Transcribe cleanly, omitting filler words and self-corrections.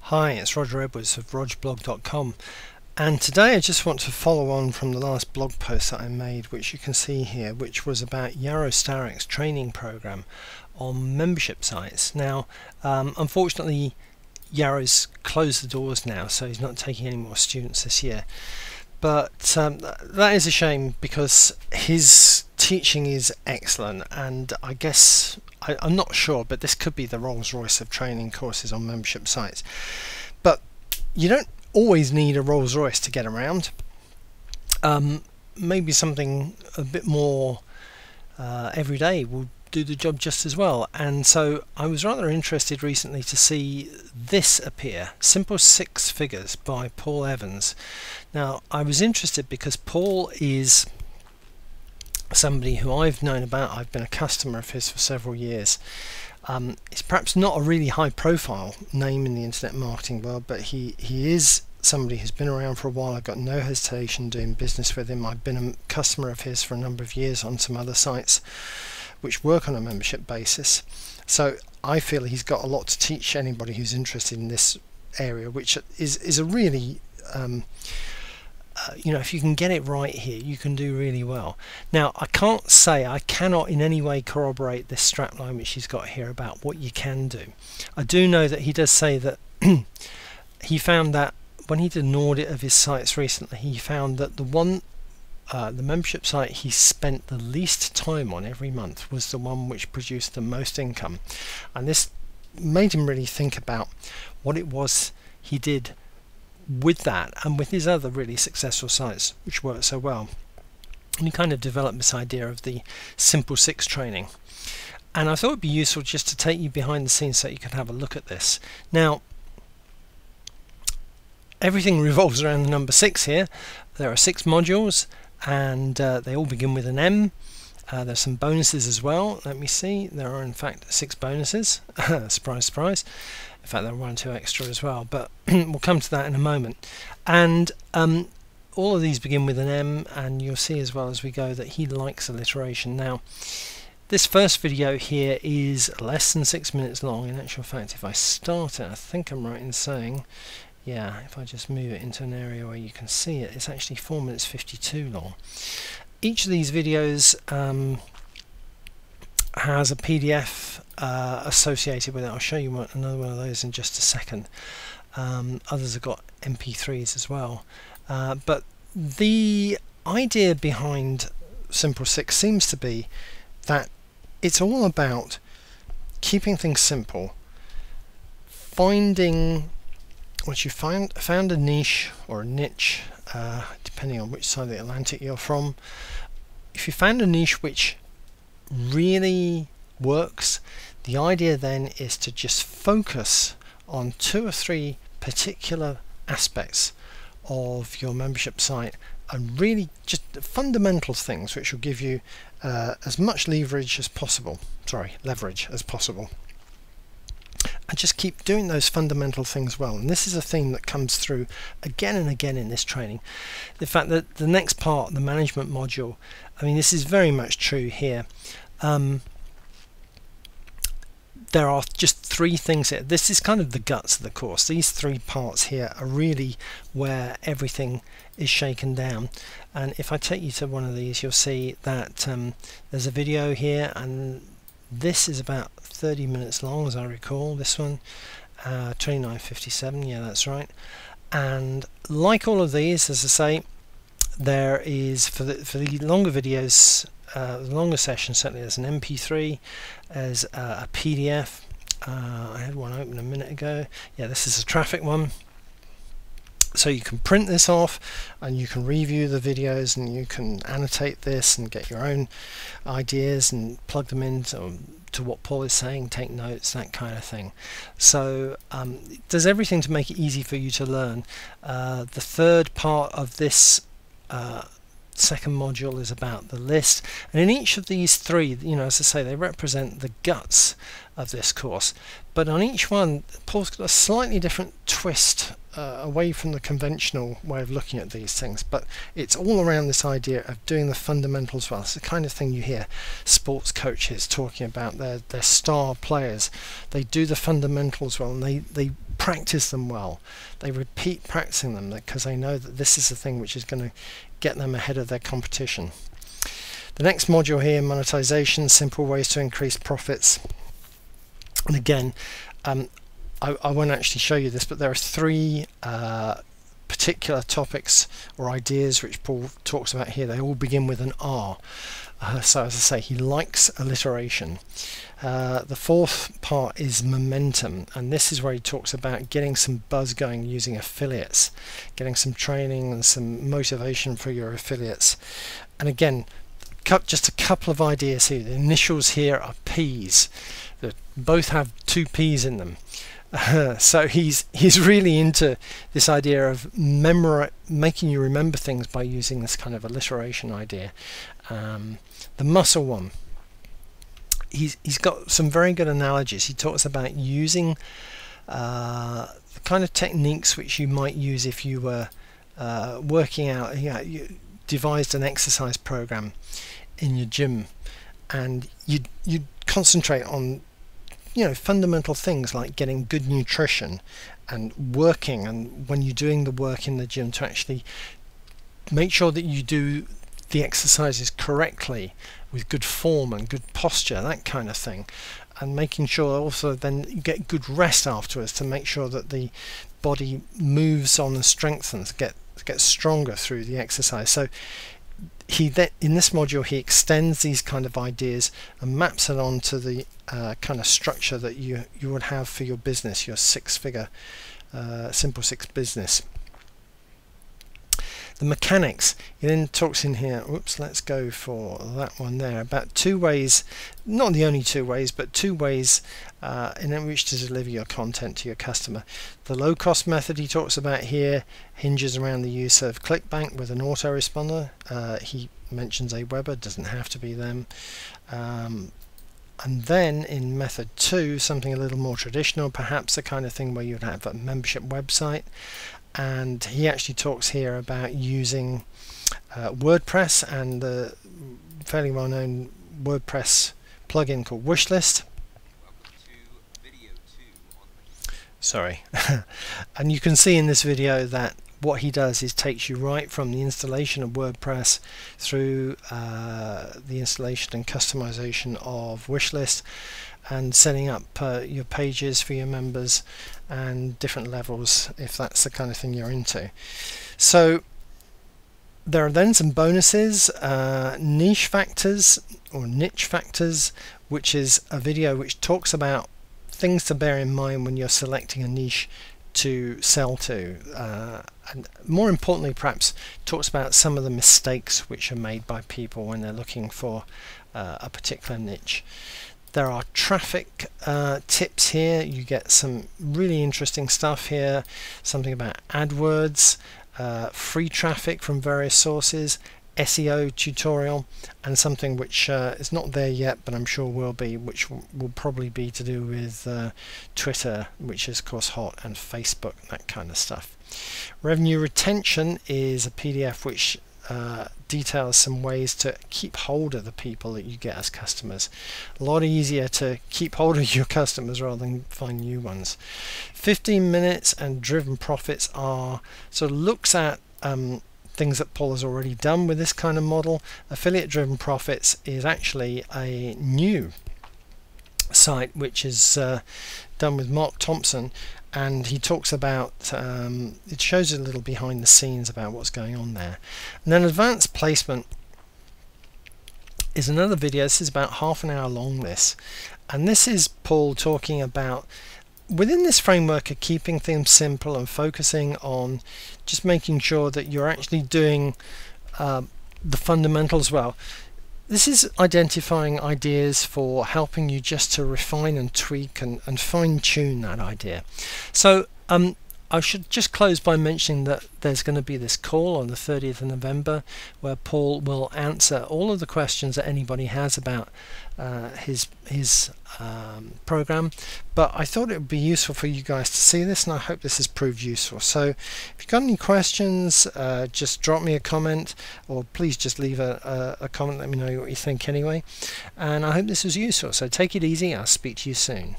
Hi, it's Roger Edwards of RogBlog.com, and today I just want to follow on from the last blog post that I made, which you can see here, which was about Yaro Starek's training program on membership sites. Now, unfortunately, Yaro's closed the doors now, so he's not taking any more students this year. But that is a shame, because his teaching is excellent, and I guess I'm not sure, but this could be the Rolls-Royce of training courses on membership sites. But you don't always need a Rolls-Royce to get around. Maybe something a bit more everyday will do the job just as well. And so I was rather interested recently to see this appear, Simple Six Figures by Paul Evans. Now, I was interested because Paul is somebody who I've known about. I've been a customer of his for several years. He's perhaps not a really high profile name in the internet marketing world, but he is somebody who's been around for a while. I've got no hesitation doing business with him. I've been a customer of his for a number of years on some other sites which work on a membership basis. So I feel he's got a lot to teach anybody who's interested in this area, which is a really you know, if you can get it right here, you can do really well. Now, I cannot in any way corroborate this strapline which he's got here about what you can do. I do know that he does say that he found that when he did an audit of his sites recently, he found that the membership site he spent the least time on every month was the one which produced the most income, and this made him really think about what it was he did with that and with his other really successful sites which work so well. And he kind of developed this idea of the Simple Six training, and I thought it'd be useful just to take you behind the scenes so you can have a look at this. Now, everything revolves around the number 6 here. There are 6 modules, and they all begin with an M. There's some bonuses as well. Let me see, there are in fact 6 bonuses. Surprise, surprise. In fact, there are 1 or 2 extra as well, but we'll come to that in a moment. And all of these begin with an M, and you'll see as well as we go that he likes alliteration. Now, this first video here is less than 6 minutes long. In actual fact, if I start it, I think I'm right in saying, yeah, if I just move it into an area where you can see it, it's actually 4 minutes 52 long. Each of these videos has a PDF associated with it. I'll show you another one of those in just a second. Others have got MP3s as well. But the idea behind Simple Six seems to be that it's all about keeping things simple, finding once you found a niche or a niche, depending on which side of the Atlantic you're from. If you found a niche which really works, the idea then is to just focus on 2 or 3 particular aspects of your membership site, and really just fundamental things which will give you as much leverage as possible. And just keep doing those fundamental things well. And this is a theme that comes through again and again in this training. The fact that the next part, the management module, I mean, this is very much true here. There are just 3 things here. This is kind of the guts of the course. These 3 parts here are really where everything is shaken down. And if I take you to one of these, you'll see that there's a video here, and this is about 30 minutes long, as I recall. This one, 29:57. Yeah, that's right. And like all of these, as I say, there is for the longer videos, the longer sessions, certainly there's an MP3, there's a PDF. I had one open a minute ago. Yeah, this is a traffic one. So you can print this off and you can review the videos, and you can annotate this and get your own ideas and plug them into to what Paul is saying, take notes, that kind of thing. So it does everything to make it easy for you to learn. The third part of this second module is about the list, and in each of these 3, you know, as I say, they represent the guts of this course, but on each one Paul's got a slightly different twist away from the conventional way of looking at these things, but it's all around this idea of doing the fundamentals well. It's the kind of thing you hear sports coaches talking about their star players. They do the fundamentals well, and they practice them well. They repeat practicing them because they know that this is the thing which is going to get them ahead of their competition. The next module here, monetization, simple ways to increase profits. And again, I won't actually show you this, but there are three particular topics or ideas which Paul talks about here. They all begin with an R. So as I say, he likes alliteration. The fourth part is momentum, and this is where he talks about getting some buzz going using affiliates, getting some training and some motivation for your affiliates. And again, just a couple of ideas here. The initials here are P's. They both have two P's in them. So he's really into this idea of making you remember things by using this kind of alliteration idea. The muscle one, he's got some very good analogies. He talks about using the kind of techniques which you might use if you were working out. You devised an exercise program in your gym, and you'd concentrate on fundamental things like getting good nutrition and working, and when you're doing the work in the gym, to actually make sure that you do the exercises correctly with good form and good posture, that kind of thing, and making sure also then you get good rest afterwards to make sure that the body moves on and strengthens, gets stronger through the exercise. So in this module he extends these kind of ideas and maps it onto the kind of structure that you would have for your business, your six-figure Simple Six business. The mechanics, he then talks in here, let's go for that one there, about two ways, not the only two ways, but two ways in which to deliver your content to your customer. The low-cost method he talks about here hinges around the use of ClickBank with an autoresponder. He mentions Aweber, doesn't have to be them. And then in method 2, something a little more traditional, perhaps the kind of thing where you'd have a membership website. And he actually talks here about using WordPress and the fairly well-known WordPress plugin called Wishlist. Sorry. And you can see in this video that what he does is takes you right from the installation of WordPress through the installation and customization of Wishlist, and setting up your pages for your members and different levels if that's the kind of thing you're into. So there are then some bonuses, niche factors or niche factors, which is a video which talks about things to bear in mind when you're selecting a niche to sell to, and more importantly perhaps talks about some of the mistakes which are made by people when they're looking for a particular niche. There are traffic tips here. You get some really interesting stuff here, something about AdWords, free traffic from various sources, SEO tutorial, and something which is not there yet but I'm sure will be, which will probably be to do with Twitter, which is of course hot, and Facebook, that kind of stuff. Revenue retention is a PDF which details some ways to keep hold of the people that you get as customers. A lot easier to keep hold of your customers rather than find new ones. 15 minutes and driven profits are sort of looks at things that Paul has already done with this kind of model. Affiliate driven profits is actually a new site which is done with Mark Thompson, and he talks about it shows a little behind the scenes about what's going on there. And then advanced placement is another video. This is about half an hour long, and this is Paul talking about within this framework of keeping things simple and focusing on just making sure that you're actually doing the fundamentals well. This is identifying ideas for helping you just to refine and tweak and fine-tune that idea. So I should just close by mentioning that there's going to be this call on the 30th of November where Paul will answer all of the questions that anybody has about his program. But I thought it would be useful for you guys to see this, and I hope this has proved useful. So if you've got any questions, just drop me a comment, or please just leave a comment, let me know what you think anyway. And I hope this was useful. So take it easy, I'll speak to you soon.